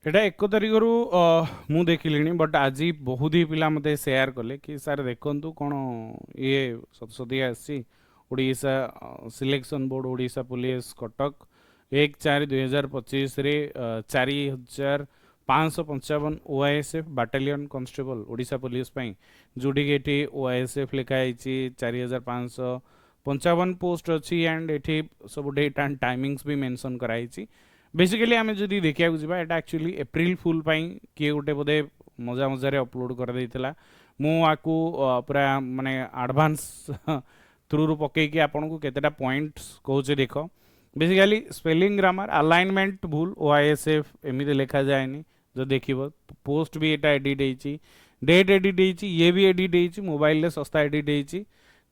एटा 1 तारिखरु मु देखिलिनी बट आज बहुत ही पिला मते शेयर कले कि सर देखंतु कोन ये सतसदी आसी Odisha selection board Odisha police Cuttack 1/4/2025 रे 4555 ओआईएसएफ बाटालियन कांस्टेबल ओडिशा पुलिस पई जोडी गेटी ओआईएसएफ लिखा आइची 4555 पोस्ट अछि एंड एठी सब डेट एंड टाइमिंग्स भी मेंशन कराइची। बेसिकली आम जदि देखा जावा एटा एक्चुअली एप्रिल फुल किए गोटे बोधे मजा मजारे अपलोड कर देइथिला मुझे पूरा माने एडवांस थ्रू पकईकि आपन को केतेटा पॉइंट्स कहूचे देख। बेसिकली स्पेलिंग ग्रामर अलाइनमेंट भूल ओआईएसएफ एमती लिखा जाएनी जो देखिबो पोस्ट भी एटा एडिट होईची डेट एडिट होईची ये भी एडिट होईची मोबाइल रे सस्ता एडिट होईची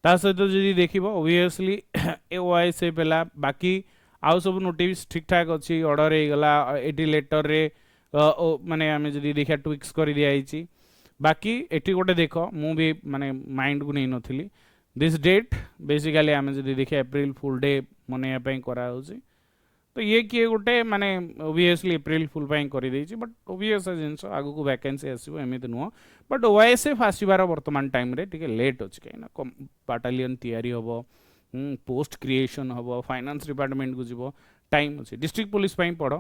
ता सहित जदि देखिबो ऑब्वियसली ए ओआईएसएफ हला बाकी आउ सब नोटिस ठीक ठाक अच्छी ऑर्डर हो गला एटी लेटर रे माने आमे जदि देखा ट्विक्स कर दिया बाकी एटी गोटे देख मु भी माने माइंड को नहीं नथिली दिस डेट बेसिकली आमे जदि देखा एप्रिल फुल डे मनाया पई करा होची तो ये किए गोटे माने ऑब्वियसली एप्रिल फुल पई कर देछि बट ऑब्वियस जिंस आगु को वैकेंसी आसीबो एमित नुह बट ओआईएसएफ आसीबार वर्तमान टाइम रे टिके लेट अछि कहिना बाटालियन तैयारी होबो पोस्ट क्रिएशन हम फाइनेंस डिपार्टमेंट को जीव टाइम अच्छे डिस्ट्रिक्ट पुलिस पढ़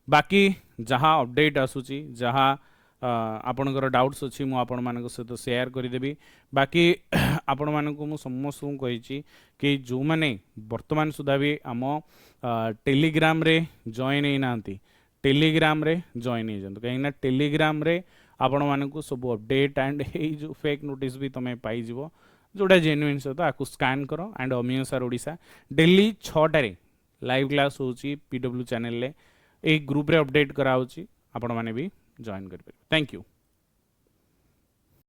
बाकी जहाँ अपडेट आसूची जहाँ आपणकर डाउट्स अच्छी मु आपण मान सहित शेयर करदेवी बाकी आपण मान को समस्त कही कि जो मैंने वर्तमान सुधा भी आम टेलीग्राम रे जॉइन होना टेलीग्राम रे जॉइन हो कहीं टेलीग्राम रे आपण मान को सब अपडेट एंड जो फेक नोटिस भी तुम्हें पाइज जोड़ा जेन्युइन सहित आपको स्कैन करो एंड अमीय सार ओडिशा डेली 6टारे लाइव क्लास होची पीडब्ल्यू चैनल रे एक ग्रुप रे अपडेट करा होची आपण माने भी जॉइन कर पारे। Thank you.